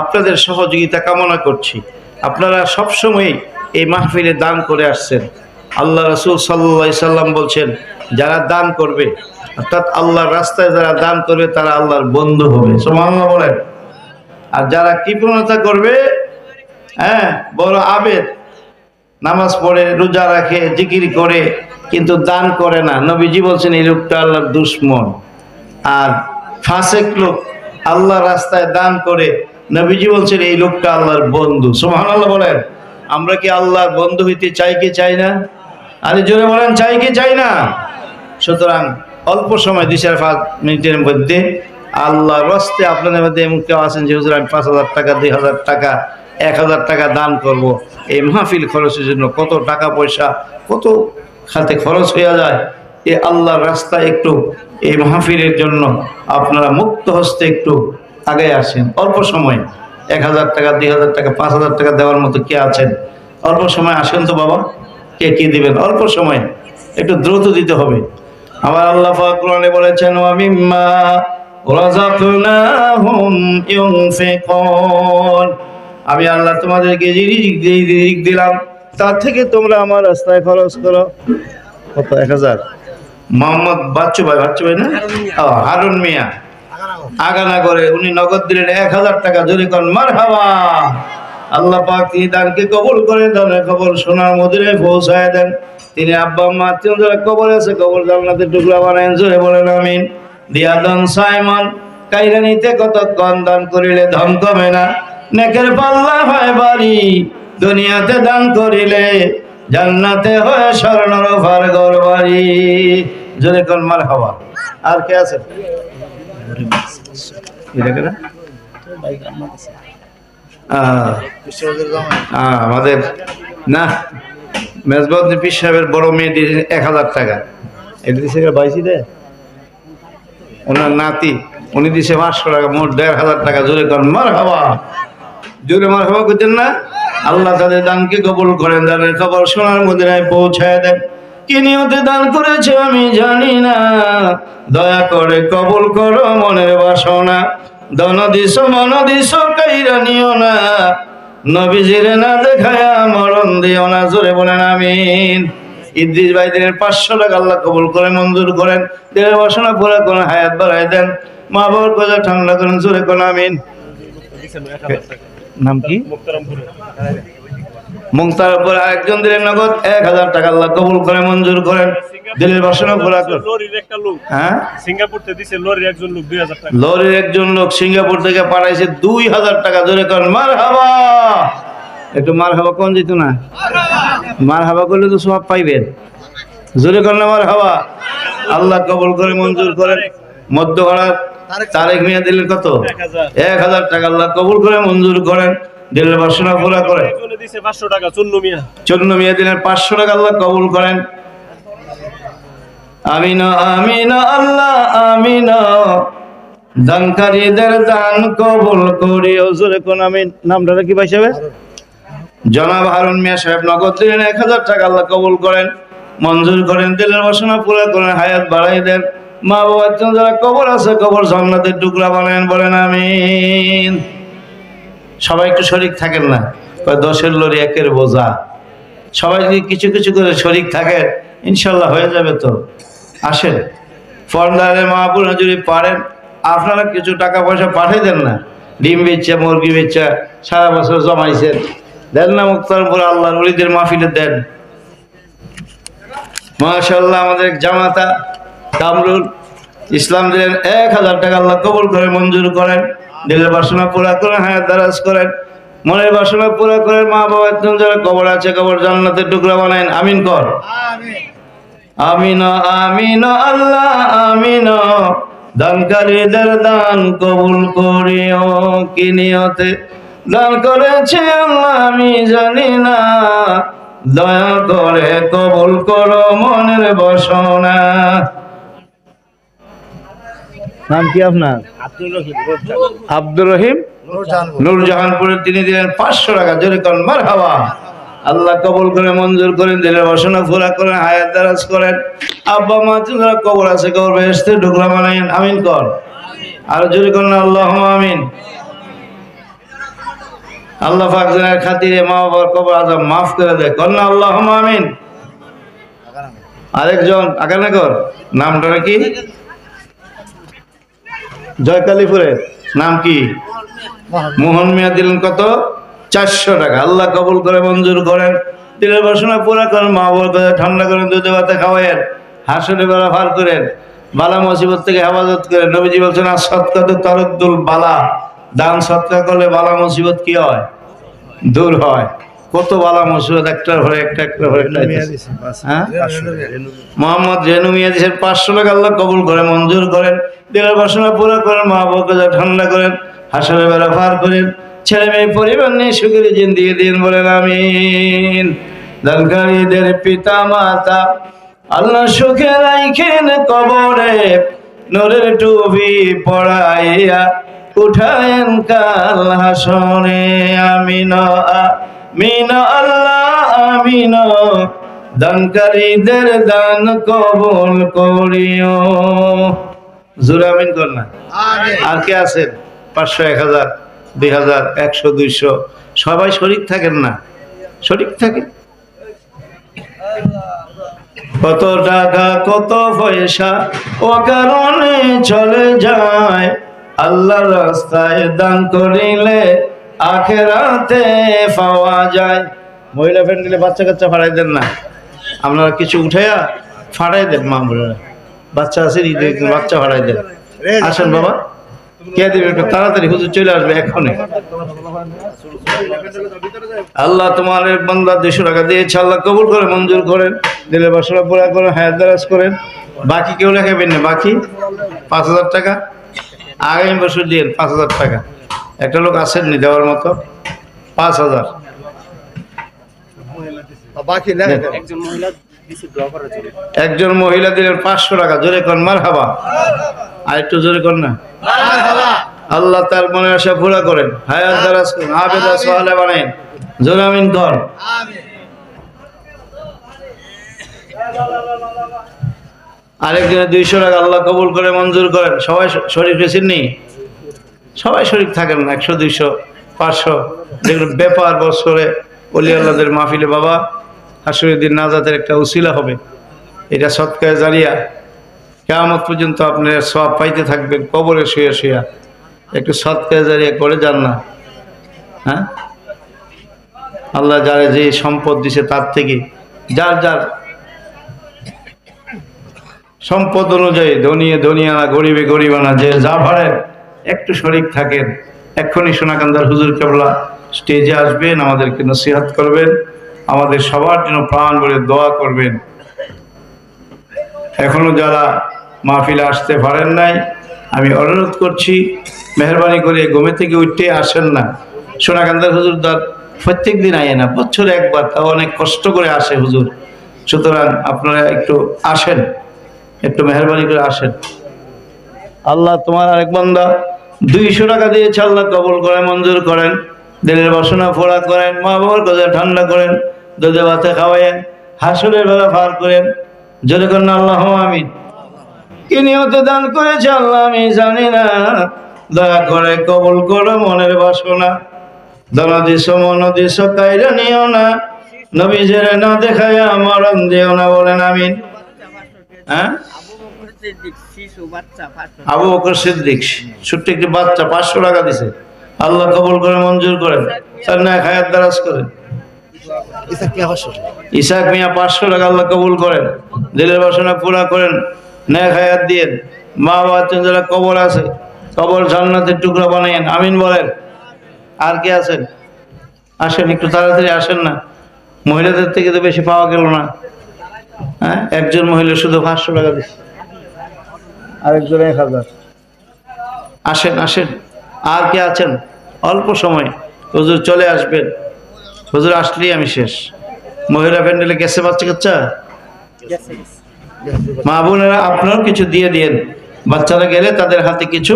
আপনাদের সহযোগিতা কামনা করছি। আপনারা সবসময় এই মাহফিলে দান করে আসছেন। আল্লাহ রাসূল সাল্লাল্লাহু আলাইহি সাল্লাম বলছেন, যারা দান করবে অর্থাৎ আল্লাহর রাস্তায় যারা দান করবে তারা আল্লাহর বন্ধু হবে। সুবহানাল্লাহ বলেন। আর যারা কৃপণতা করবে, হ্যাঁ, বড় আবেদ, নামাজ পড়ে রোজা রাখে জিকির করে কিন্তু দান করে না, নবীজি বলছেন এই লোকটা আল্লাহর দুশমন। আর ফাসেক লোক আল্লাহ রাস্তায় দান করে, নবীজি বলছেন এই লোকটা আল্লাহর বন্ধু। সুবহানাল্লাহ বলেন। আমরা কি আল্লাহর বন্ধু হইতে চাই কি চাই না? আরে জোরে বলেন, চাই কি চাই না? সুতরাং অল্প সময় 2-5 মিনিটের মধ্যে আল্লাহর রাস্তে আপনাদের মধ্যে এমন কেউ আছেন যে হুজুর আমি 5,000 টাকা, 2,000 টাকা, 1,000 টাকা দান করব, এই মাহফিল খরচের জন্য কত টাকা পয়সা কত খাতে খরচ হয়ে যায়, এই আল্লাহর রাস্তা একটু এই মাহফিলের জন্য আপনারা মুক্ত হস্তে একটু আগে আসেন। অল্প সময় 1,000 টাকা, 2,000 টাকা, 5,000 টাকা দেওয়ার মতো কে আছেন? অল্প সময় আসেন তো বাবা। কে কি দিবেন? অল্প সময় একটু দ্রুত দিতে হবে। আবার আল্লাহ পাক কোরআনে বলেছেন, ওয়া মিম্মা রাযাকনাহুম ইউনফিকুন, আমি আল্লাহ তোমাদেরকে যে রিজিক দিলাম তার থেকে তোমরা আমার রাস্তায় খরচ করো। কত? 1,000। মোহাম্মদ বাচ্চু ভাই না, হারুন মিয়া আগানা করে উনি নগদ দিলেন 1,000 টাকা। জোরে কোন মারহাবা। আল্লাহ পাক তিনি দানকে কবুল করে, দানের খবর সোনার মদিনে পৌঁছায় দেন। তিনি আব্বা আম্মা আত্মীয় যারা কবর আছে কবর জান্নাতের টুকরা বানায়েন। জোরে বলেন আমিন। দিয়াদন সাইমন, কাইরানিতে কতক্ষণ দান করিলে ধন কমে না, নেকের পাল্লা হয় বাড়ি, দুনিয়াতে দান করিলে জান্নাতে হয় স্বর্ণর ফারগর বাড়ি। জোরে কোন মারহাবা। আর কে আছে? আমাদের না মেজবাউদ্দিন পীর সাহেবের বড় মেয়ে দিয়েছে 1,000 টাকা। এটা দিয়েছে বাইশি দে ওনার নাতি, উনি দিয়েছে 500 টাকা, মোট 1,500 টাকা। জোরে করেন মারহাবা। জোরে মারহাবা করছেন না? আল্লাহ তাদের দানকে কবুল করেন, দানের খবর সোনার মদিনায় পৌঁছায় দেন। কি নিয়তে দান করেছে আমি জানি না, দয়া করে কবুল করো মনের বাসনা। দন দিস মন দিস কাইরা নিও না, নবীজির না দেখায়া মরণ দিও না। জোরে বলেন আমিন। ইদ্রিস ভাই দিনের 500 টাকা আল্লাহ কবুল করে মঞ্জুর করেন, দিনের বাসনা পুরা করেন, হায়াত বাড়ায় দেন, মা বাবার কথা ঠান্ডা করেন। জোরে কোন আমিন। নাম কি? মুক্তারপুর আরেকজন দিলেন নগদ 1,000 টাকা আল্লাহ কবুল করে মঞ্জুর করেন, দিলের বাসনা পুরা করেন। হ্যাঁ, সিঙ্গাপুর থেকে দিছে লরির একজন লোক 2,000 টাকা। লরির একজন লোক সিঙ্গাপুর থেকে পাঠাইছে 2,000 টাকা। জোরে করেন মারহাবা। একটু মারহাবা কোন যেত না? মারহাবা করলে তো সব পাইবেন। জোরে করেন মারহাবা। আল্লাহ কবুল করে মঞ্জুর করেন। মধ্যপাড়ার তারেক মিয়া দিলেন কত? 1,000 টাকা আল্লাহ কবুল করে মঞ্জুর করেন, দিলের বাসনা পুরা করেন। 500 টাকা চন্ন মিয়া দিলেন 500 টাকা আল্লাহ কবুল করেন। আমিন আমিন আল্লাহ আমিন। দানকারীদের দান কবুল করিও। জোরে কোন আমিন। নামটা কি ভাই সাহেব? জনাব হারুন মিয়া সাহেব নগদ দিলেন 1,000 টাকা আল্লাহ কবুল করেন, মঞ্জুর করেন, দিলের বাসনা পুরা করেন, হায়াত বাড়াই দেন। মা বাবা যারা কবর আছে কবর জান্নাতের টুকরা বানায়েন। বলেন আমিন। সবাই একটু শরীক থাকেন না? 10-এর লরি 1-এর বোঝা। সবাই যদি কিছু কিছু করে শরীক থাকেন ইনশাল্লাহ হয়ে যাবে। তো আসেন, ফর্মদারের মাহবুব যদি পারেন আপনারা কিছু টাকা পয়সা পাঠিয়ে দেন না। ডিম বেচা মুরগি বেচা সারা বছর জমাইছেন, দেন না মুক্তারপুর আল্লাহর ওলিদের মাহফিলে দেন। মাশাআল্লাহ আমাদের জামাতা কামরুল ইসলাম দিলেন 1,000 টাকা আল্লাহ কবুল করে মঞ্জুর করেন, দিলের বাসনা পুরা করেন, হায়াত দারাজ করেন, মনের বাসনা পুরা করেন। মা বাবা যারা কবর আছে কবর জান্নাতের টুকরা বানায়েন। আমিন কর। আমিন আমিন আল্লাহ আমিন। দানকারীদের দান কবুল করিও। কি নিয়তে দান করেছে আল্লাহ আমি জানি না, দয়া করে কবুল করো মনের বাসনা। নাম কি আপনার? আব্দুর রহিম নূরজাহানপুরের। তিনি দিলেন 500 টাকা। জোরে কোন মারহাবা। আল্লাহ কবুল করে মঞ্জুর করেন, দিলের বাসনা পুরা করেন, হায়াত দারাজ করেন। আব্বা মা যারা কবর আছে কবর বেহেশতের টুকরা বানায়েন। আমিন কর। আর জোরে কোন আল্লাহুম্মা আমিন। আল্লাহ পাক যেন এর খাতিরে মা বাবার কবর আযাব মাফ করে দেয়। কন্যা আল্লাহুম্মা আমিন। আরেকজন আগানগর, নামটা কি? জয়কালীপুরের নাম কি? মোহন মিয়া। দিলেন কত? 400 টাকা। আল্লাহ কবুল করে মঞ্জুর করেন, দিলের বাসনা পুরা করেন, মা বাবা ঠান্ডা করেন, দুধে ভাতে খাওয়ায়েন, হাসনে বেলা ভার করেন, বালা মুসিবত থেকে হেফাজত করেন। নবীজি বলছেন আর সৎকাত তারুদ্দুল বালা, দান সৎকার করলে বালা মুসিবত কি হয়? দূর হয়। কত বালা মুসিবত একটার ভরে একটা ভরে মোহাম্মদ রেনু মিয়া দিয়েছেন 500 টাকা। আল্লাহ কবুল করে মঞ্জুর করেন, দিলের বাসনা পুরা করেন, মা বাবাকে ঠান্ডা করেন, হাসনে বেলা ভার করেন, ছেলে মেয়ে পরিবার নিয়ে সুখের জিন্দিগি দিন, বলেন আমিন। দানকারীদের পিতা মাতা আল্লাহ সুখে রাইখেন কবরে, নূরের টুপি পড়াইয়া উঠায়েন কাল হাসরে। আমিন আমিন আল্লাহ আমিন। দানকারীদের দান কবুল করিও। জোরে আমিন কর না। আর কে আছেন? 500, 1000, 2000, 100, 200 সবাই শরীক থাকেন না? শরীক থাকেন। কত টাকা কত পয়সা ও কারণে চলে যায়, আল্লাহর রাস্তায় দান করিলে আখিরাতে পাওয়া যায়। মহিলা ফ্যান্ডেলে বাচ্চা কাচ্চা ফাড়াই দেন না, আপনারা কিছু উঠাইয়া ফাড়াই দেন। মা বোনেরা বাচ্চা আছে, বাচ্চা ফাড়াই দেন। আসেন বাবা, কে দিবে? একটু তাড়াতাড়ি, হুজুর চলে আসবে এখনই। আল্লাহ তোমার বান্দা 200 টাকা দিয়েছে, আল্লাহ কবুল করে মঞ্জুর করেন, দিলের বাসনা পুরা করেন, হায়াত দারাজ করেন। বাকি কেউ লেখাবেন না, বাকি 5000 টাকা আগামী বছর দিন। 5000 টাকা একটা লোক আসেননি দেওয়ার মতো। 5000 একজন মহিলা দিলেন 500 টাকা। জোরে কর মারহাবা। আর একটু জোরে কর না। আল্লাহ তার মনে আশা পুরা করেন, হায়াত দারাজ করেন, আবেদা সালে বানাইন। জোরে আমিন কর। আরেকজনের 200 টাকা আল্লাহ কবুল করে মঞ্জুর করেন। সবাই শরীক হয়েছেন নি? সবাই শরীক থাকেন না। 100, 200, 500 যেগুলো ব্যাপার বছরে ওলি আল্লাহদের মাহফিলে বাবা হাসরের দিন নাজাতের একটা উসিলা হবে। এটা সৎকারে জারিয়া, কিয়ামত পর্যন্ত আপনারা সওয়াব পাইতে থাকবেন। কবরে শুয়ে শুয়ে একটু সৎকারে জারিয়া করে যান না। হ্যাঁ, আল্লাহ যারে যে সম্পদ দিছে তার থেকে যার যার সম্পদ অনুযায়ী, ধনিয়ে ধনিয়ানা, গরিবে গরিবানা, যে যা পারেন একটু শরীক থাকেন। এক্ষুনি সোনাকান্দার হুজুর কেবলা স্টেজে আসবেন, আমাদেরকে নসিহত করবেন, আমাদের সবার জন্য প্রাণ ভরে দোয়া করবেন। এখনো যারা মাহফিলে আসতে পারেন নাই, আমি অনুরোধ করছি মেহরবানি করে ঘুমে থেকে উঠতে আসেন না। সোনাকান্দার হুজুর দার প্রত্যেক দিন আয় না, বছরে একবার, তাও অনেক কষ্ট করে আসে হুজুর। সুতরাং আপনারা একটু আসেন, একটু মেহরবানি করে আসেন। আল্লাহ তোমার আরেক বান্দা 200 টাকা দিয়েছে, আল্লাহ কবুল করে মঞ্জুর করেন, দিলের বাসনা ফোড়া করেন, মা বাবার কথা ঠান্ডা করেন, দুধে ভাতে খাওয়ায়েন, হাসরের বেলা পার করেন। জোরে করেন আল্লাহুম্মা আমিন। কি নিয়তে দান করেছে আল্লাহ আমি জানি না, দয়া করে কবুল করো মনের বাসনা। দানা দিস মন দিস কাইরা নিও না, নবীজের না দেখায়া মরণ দিও না, বলেন আমিন। হ্যাঁ, আবু বকর সিদ্দিক ছোট্ট একটি বাচ্চা 500 টাকা দিছে, আল্লাহ কবুল করে মঞ্জুর করেন, তার না হায়াত দারাজ করেন। ইসাক মিয়া 500 টাকা আল্লাহ কবুল করেন, দিলের বাসনা পুরা করেন, নেক হায়াত দিয়েন। মা বাবা যারা কবর আছে, কবর জান্নাতের টুকরা বানাইয়েন, আমিন বলেন। আর কে আছেন? আসেন, একটু তাড়াতাড়ি আসেন না, মহিলাদের থেকে তো বেশি পাওয়া গেল না। হ্যাঁ, একজন মহিলা শুধু 500 টাকা দিচ্ছে, আরেকজন 1000। আসেন আসেন। আর কে আছেন? অল্প সময় হুজুর চলে আসবেন, হুজুর আসলেই আমি শেষ। মহিলা প্যান্ডেলে গেছে বাচ্চা কাচ্চা, মা বোনেরা আপনারাও কিছু দিয়ে দিয়েন, বাচ্চারা গেলে তাদের হাতে কিছু